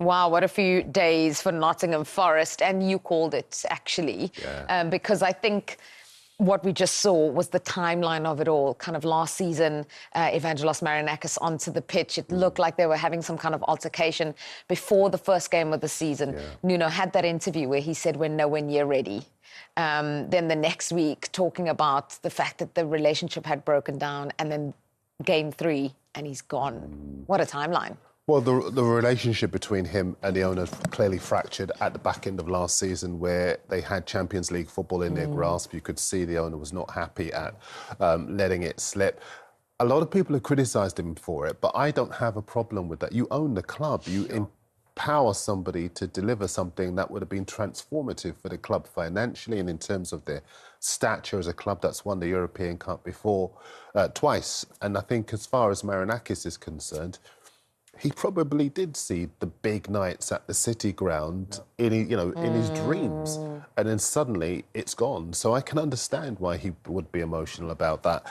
Wow, what a few days for Nottingham Forest, and you called it, actually, because I think what we just saw was the timeline of it all. Kind of last season, Evangelos Marinakis onto the pitch. It looked like they were having some kind of altercation before the first game of the season. Nuno had that interview where he said, we're nowhere near ready. Then the next week, talking about the fact that the relationship had broken down, and then game 3, and he's gone. What a timeline. Well, the relationship between him and the owner clearly fractured at the back end of last season, where they had Champions League football in their grasp. You could see the owner was not happy at letting it slip. A lot of people have criticised him for it, but I don't have a problem with that. You own the club. You empower somebody to deliver something that would have been transformative for the club financially and in terms of their stature as a club that's won the European Cup before twice. And I think as far as Marinakis is concerned, he probably did see the big nights at the City ground in his dreams, and then suddenly it's gone. So I can understand why he would be emotional about that.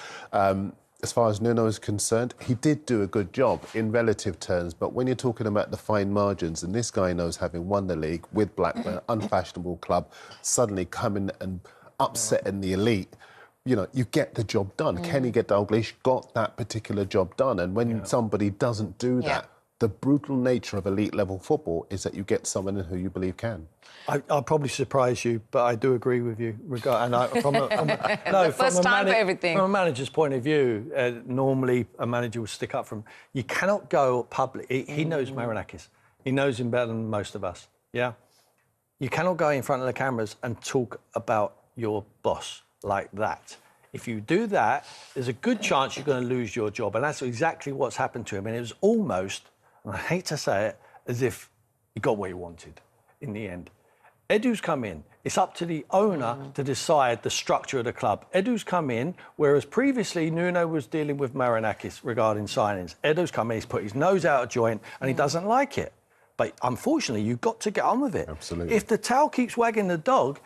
As far as Nuno is concerned, he did do a good job in relative terms, but when you're talking about the fine margins, and this guy knows, having won the league with Blackburn, unfashionable club, suddenly coming and upsetting the elite, you get the job done. Kenny Dalglish got that particular job done, and when somebody doesn't do that, the brutal nature of elite-level football is that you get someone who you believe can. I'll probably surprise you, but I do agree with you. From a manager's point of view, normally a manager will stick up for him. You cannot go public. He knows Marinakis. He knows him better than most of us, yeah? You cannot go in front of the cameras and talk about your boss like that. If you do that, there's a good chance you're going to lose your job, and that's exactly what's happened to him. And it was almost, and I hate to say it, as if he got what he wanted in the end. Edu's come in. It's up to the owner to decide the structure of the club. Edu's come in, whereas previously Nuno was dealing with Marinakis regarding signings. Edu's come in, he's put his nose out of joint, and he doesn't like it. But unfortunately, you've got to get on with it. Absolutely. If the tail keeps wagging the dog,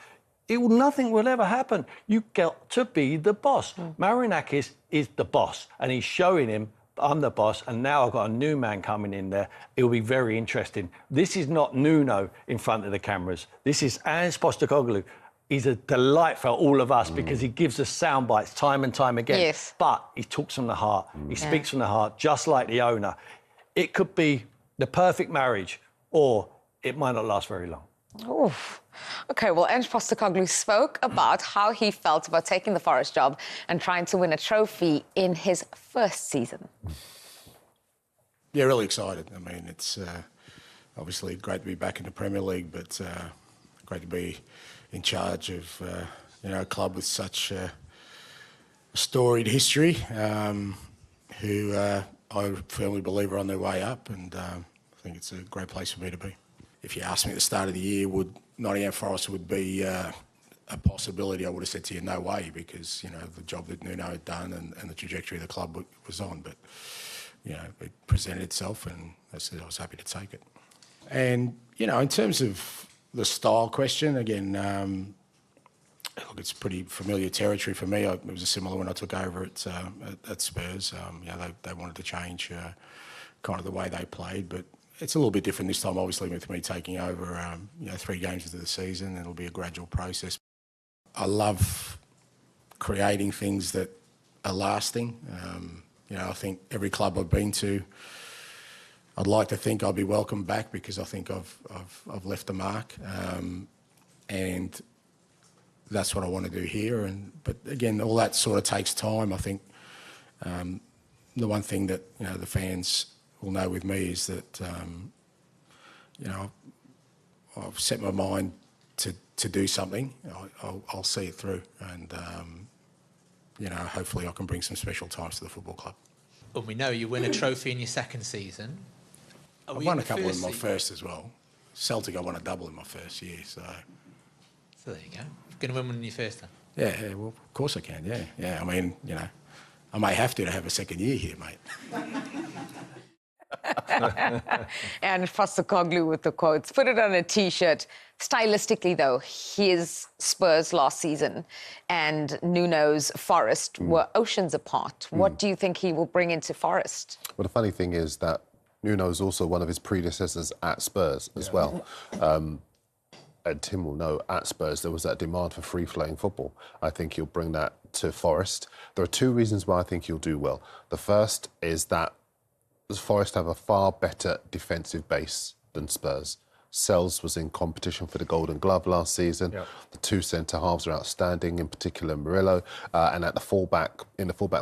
nothing will ever happen. You got to be the boss. Marinakis is the boss, and he's showing him, I'm the boss, and now I've got a new man coming in there. It'll be very interesting. This is not Nuno in front of the cameras. This is Ange Postecoglou. He's a delight for all of us because he gives us sound bites time and time again. Yes. But he talks from the heart. He speaks from the heart, just like the owner. It could be the perfect marriage, or it might not last very long. Oof. OK, well, Ange Postecoglou spoke about how he felt about taking the Forest job and trying to win a trophy in his first season. Yeah, really excited. I mean, it's obviously great to be back in the Premier League, but great to be in charge of a club with such a storied history, who I firmly believe are on their way up, and I think it's a great place for me to be. If you asked me at the start of the year, would Nottingham Forest would be a possibility, I would have said to you, no way, because, the job that Nuno had done and the trajectory of the club was on. But, it presented itself, and I said I was happy to take it. And, in terms of the style question, again, look, it's pretty familiar territory for me. It was similar when I took over at Spurs. They wanted to change kind of the way they played, but it's a little bit different this time, obviously, with me taking over, 3 games into the season. It'll be a gradual process. I love creating things that are lasting. I think every club I've been to, I'd like to think I'll be welcomed back because I think I've left a mark. And that's what I want to do here. But again, all that sort of takes time. I think the one thing that, the fans will know with me is that, I've set my mind to do something. I'll see it through, and hopefully I can bring some special times to the football club. Well, we know you win a trophy in your second season. I won a couple in my first as well. Celtic, I won a double in my first year, so there you go. You're going to win one in your first then? Yeah, well, of course I can, yeah. I mean, I may have to have a second year here, mate. And Postecoglou with the quotes. Put it on a T-shirt. Stylistically, though, his Spurs last season and Nuno's Forest were oceans apart. What do you think he will bring into Forest? Well, the funny thing is that Nuno is also one of his predecessors at Spurs as well. And Tim will know, at Spurs, there was that demand for free-flowing football. I think he'll bring that to Forest. There are two reasons why I think he'll do well. The first is that Forest have a far better defensive base than Spurs. Sells was in competition for the Golden Glove last season. Yep. The two centre-halves are outstanding, in particular Murillo. And at the fullback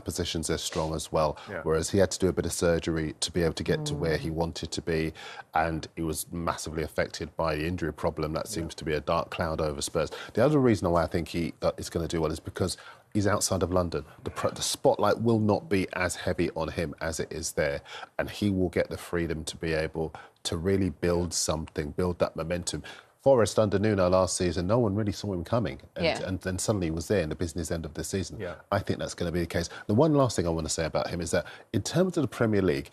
positions, they're strong as well. Yeah. Whereas he had to do a bit of surgery to be able to get to where he wanted to be. And he was massively affected by the injury problem. That seems to be a dark cloud over Spurs. The other reason why I think he is going to do well is because he's outside of London. The spotlight will not be as heavy on him as it is there. And he will get the freedom to be able to really build something, build that momentum. Forest under Nuno last season, no one really saw him coming. And then suddenly he was there in the business end of the season. Yeah. I think that's going to be the case. The one last thing I want to say about him is that in terms of the Premier League,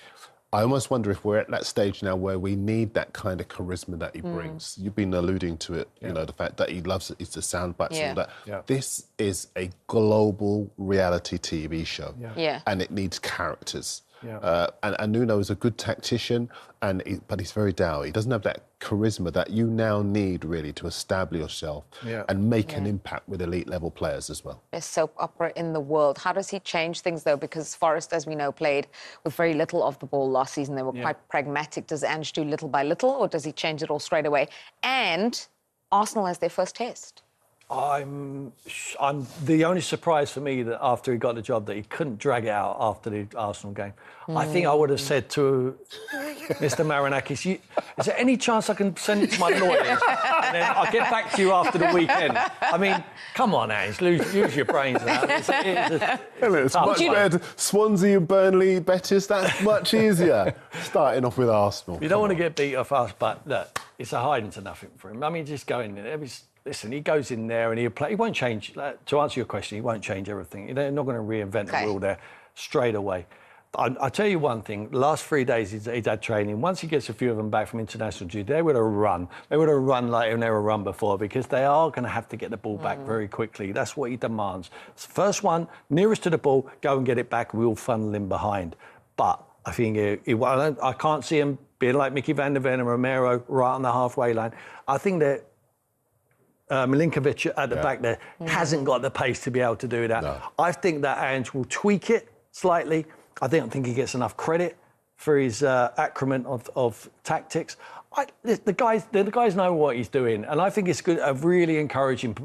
I almost wonder if we're at that stage now where we need that kind of charisma that he brings. You've been alluding to it, you know, the fact that he loves it, it's the sound bites and all that. Yeah. This is a global reality TV show. And it needs characters. And Nuno is a good tactician, but he's very dour. He doesn't have that charisma that you now need, really, to establish yourself and make an impact with elite-level players as well. Best soap opera in the world. How does he change things, though? Because Forest, as we know, played with very little of the ball last season. They were quite pragmatic. Does Ange do little by little, or does he change it all straight away? And Arsenal has their first test. I'm the only surprise for me that after he got the job that he couldn't drag it out after the Arsenal game. I think I would have said to Mr. Marinakis, is there any chance I can send it to my lawyers and then I'll get back to you after the weekend? I mean, come on, Ange, use your brains now. It's much better. Swansea and Burnley, Betis, that's much easier. Starting off with Arsenal. You don't want to get beat off us, but look, it's a hiding to nothing for him. I mean, just go in there. Listen, he goes in there and he'll play. He won't change. To answer your question, he won't change everything. They're not going to reinvent the wheel there straight away. I'll tell you one thing. The last 3 days he's had training. Once he gets a few of them back from international duty, they would have run. They would have run like they've never run before because they are going to have to get the ball back very quickly. That's what he demands. First one, nearest to the ball, go and get it back. We'll funnel him behind. But I think I can't see him being like Mickey van der Ven and Romero right on the halfway line. I think that Milinkovic at the back there hasn't got the pace to be able to do that. No. I think that Ange will tweak it slightly. I don't think he gets enough credit for his acumen of tactics. The guys know what he's doing, and I think it's good. A really encouraging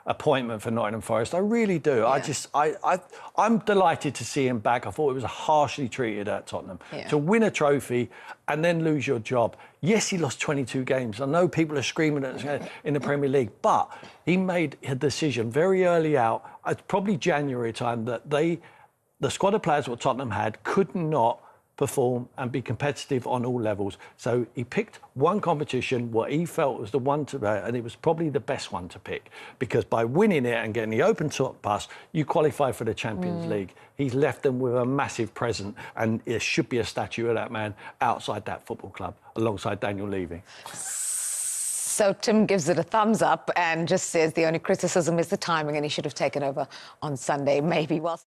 appointment for Nottingham Forest. I really do. Yeah. I'm delighted to see him back. I thought he was harshly treated at Tottenham. Yeah. To win a trophy and then lose your job. Yes, he lost 22 games. I know people are screaming at in the Premier League, but he made a decision very early out, probably January time, that the squad of players what Tottenham had could not perform and be competitive on all levels. So he picked one competition, what he felt was the one to, and it was probably the best one to pick, because by winning it and getting the open top pass, you qualify for the Champions League. He's left them with a massive present, and there should be a statue of that man outside that football club, alongside Daniel Levy. So Tim gives it a thumbs up and just says the only criticism is the timing, and he should have taken over on Sunday, maybe. Well.